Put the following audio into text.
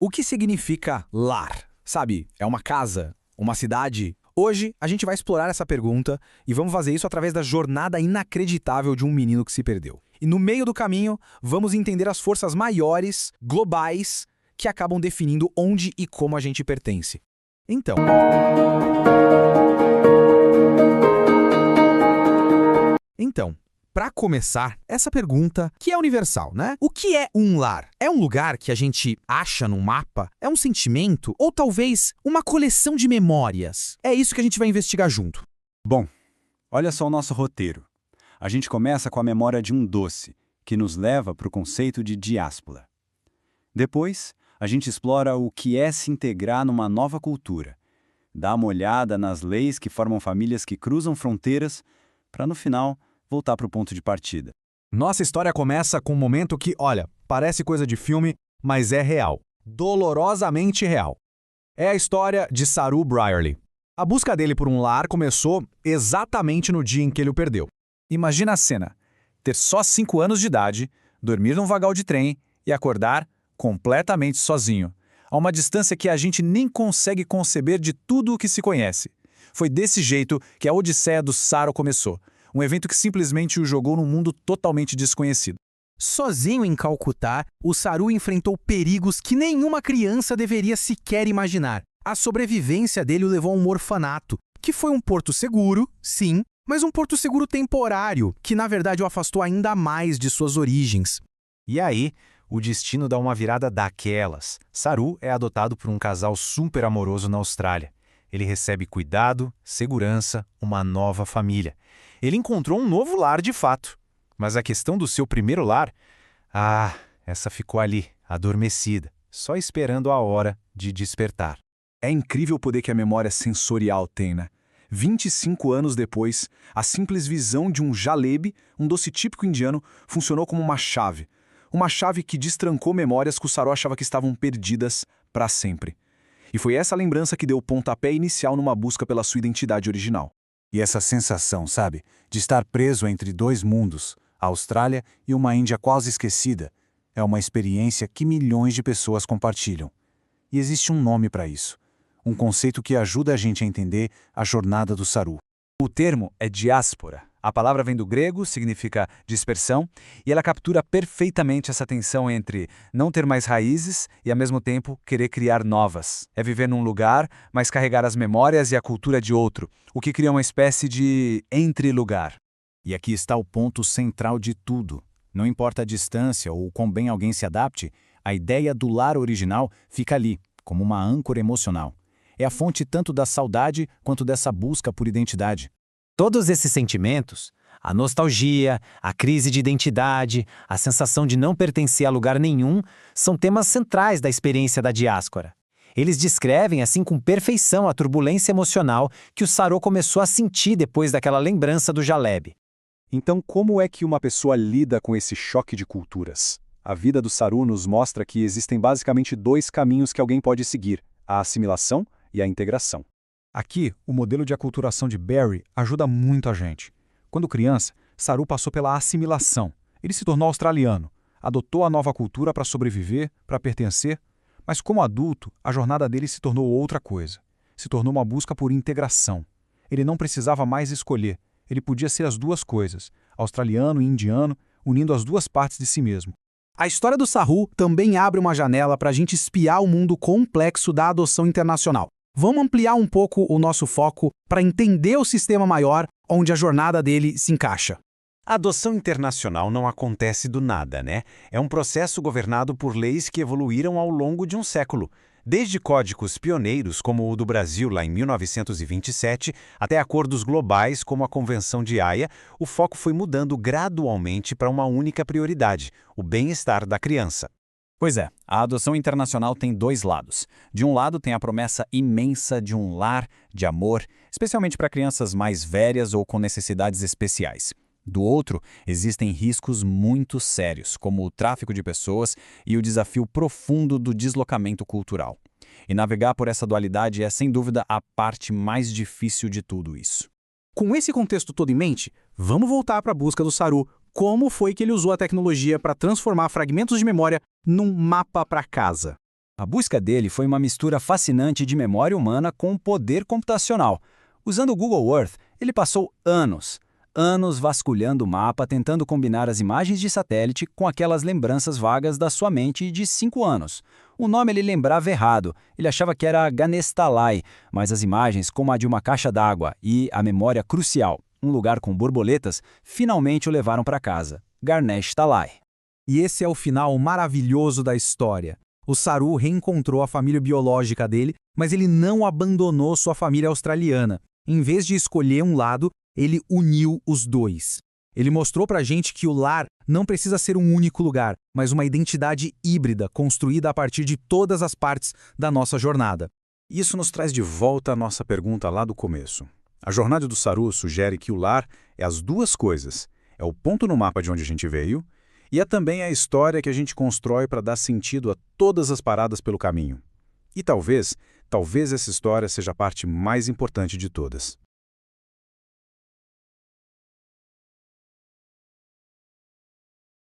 O que significa lar? Sabe, é uma casa? Uma cidade? Hoje, a gente vai explorar essa pergunta e vamos fazer isso através da jornada inacreditável de um menino que se perdeu. E no meio do caminho, vamos entender as forças maiores, globais, que acabam definindo onde e como a gente pertence. Então, para começar, essa pergunta, que é universal, né? O que é um lar? É um lugar que a gente acha num mapa? É um sentimento? Ou talvez uma coleção de memórias? É isso que a gente vai investigar junto. Bom, olha só o nosso roteiro. A gente começa com a memória de um doce, que nos leva para o conceito de diáspora. Depois, a gente explora o que é se integrar numa nova cultura. Dá uma olhada nas leis que formam famílias que cruzam fronteiras, para no final voltar para o ponto de partida. Nossa história começa com um momento que, olha, parece coisa de filme, mas é real. Dolorosamente real. É a história de Saru Brierley. A busca dele por um lar começou exatamente no dia em que ele o perdeu. Imagina a cena: ter só 5 anos de idade, dormir num vagal de trem e acordar completamente sozinho, a uma distância que a gente nem consegue conceber de tudo o que se conhece. Foi desse jeito que a Odisseia do Saru começou, um evento que simplesmente o jogou num mundo totalmente desconhecido. Sozinho em Calcutá, o Saru enfrentou perigos que nenhuma criança deveria sequer imaginar. A sobrevivência dele o levou a um orfanato, que foi um porto seguro, sim, mas um porto seguro temporário, que na verdade o afastou ainda mais de suas origens. E aí, o destino dá uma virada daquelas. Saru é adotado por um casal super amoroso na Austrália. Ele recebe cuidado, segurança, uma nova família. Ele encontrou um novo lar de fato. Mas a questão do seu primeiro lar, essa ficou ali, adormecida, só esperando a hora de despertar. É incrível o poder que a memória sensorial tem, né? 25 anos depois, a simples visão de um jalebi, um doce típico indiano, funcionou como uma chave. Uma chave que destrancou memórias que o Saru achava que estavam perdidas para sempre. E foi essa lembrança que deu o pontapé inicial numa busca pela sua identidade original. E essa sensação, sabe, de estar preso entre dois mundos, a Austrália e uma Índia quase esquecida, é uma experiência que milhões de pessoas compartilham. E existe um nome para isso. Um conceito que ajuda a gente a entender a jornada do Saru. O termo é diáspora. A palavra vem do grego, significa dispersão, e ela captura perfeitamente essa tensão entre não ter mais raízes e, ao mesmo tempo, querer criar novas. É viver num lugar, mas carregar as memórias e a cultura de outro, o que cria uma espécie de entre-lugar. E aqui está o ponto central de tudo. Não importa a distância ou quão bem alguém se adapte, a ideia do lar original fica ali, como uma âncora emocional. É a fonte tanto da saudade quanto dessa busca por identidade. Todos esses sentimentos, a nostalgia, a crise de identidade, a sensação de não pertencer a lugar nenhum, são temas centrais da experiência da diáspora. Eles descrevem, assim com perfeição, a turbulência emocional que o Saru começou a sentir depois daquela lembrança do jalebi. Então, como é que uma pessoa lida com esse choque de culturas? A vida do Saru nos mostra que existem basicamente 2 caminhos que alguém pode seguir: a assimilação e a integração. Aqui, o modelo de aculturação de Berry ajuda muito a gente. Quando criança, Saru passou pela assimilação. Ele se tornou australiano, adotou a nova cultura para sobreviver, para pertencer, mas como adulto, a jornada dele se tornou outra coisa. Se tornou uma busca por integração. Ele não precisava mais escolher, ele podia ser as duas coisas, australiano e indiano, unindo as duas partes de si mesmo. A história do Saru também abre uma janela para a gente espiar o mundo complexo da adoção internacional. Vamos ampliar um pouco o nosso foco para entender o sistema maior onde a jornada dele se encaixa. A adoção internacional não acontece do nada, né? É um processo governado por leis que evoluíram ao longo de um século. Desde códigos pioneiros, como o do Brasil lá em 1927, até acordos globais, como a Convenção de Haia, o foco foi mudando gradualmente para uma única prioridade: o bem-estar da criança. Pois é, a adoção internacional tem 2 lados. De um lado tem a promessa imensa de um lar, de amor, especialmente para crianças mais velhas ou com necessidades especiais. Do outro, existem riscos muito sérios, como o tráfico de pessoas e o desafio profundo do deslocamento cultural. E navegar por essa dualidade é, sem dúvida, a parte mais difícil de tudo isso. Com esse contexto todo em mente, vamos voltar para a busca do Saru. Como foi que ele usou a tecnologia para transformar fragmentos de memória num mapa para casa? A busca dele foi uma mistura fascinante de memória humana com poder computacional. Usando o Google Earth, ele passou anos vasculhando o mapa, tentando combinar as imagens de satélite com aquelas lembranças vagas da sua mente de 5 anos. O nome ele lembrava errado, ele achava que era Ganesh Talai, mas as imagens, como a de uma caixa d'água e a memória crucial, um lugar com borboletas, finalmente o levaram para casa. Ganesh Talai. E esse é o final maravilhoso da história. O Saru reencontrou a família biológica dele, mas ele não abandonou sua família australiana. Em vez de escolher um lado, ele uniu os dois. Ele mostrou pra gente que o lar não precisa ser um único lugar, mas uma identidade híbrida construída a partir de todas as partes da nossa jornada. Isso nos traz de volta à nossa pergunta lá do começo. A jornada do Saru sugere que o lar é as duas coisas. É o ponto no mapa de onde a gente veio e é também a história que a gente constrói para dar sentido a todas as paradas pelo caminho. E talvez essa história seja a parte mais importante de todas.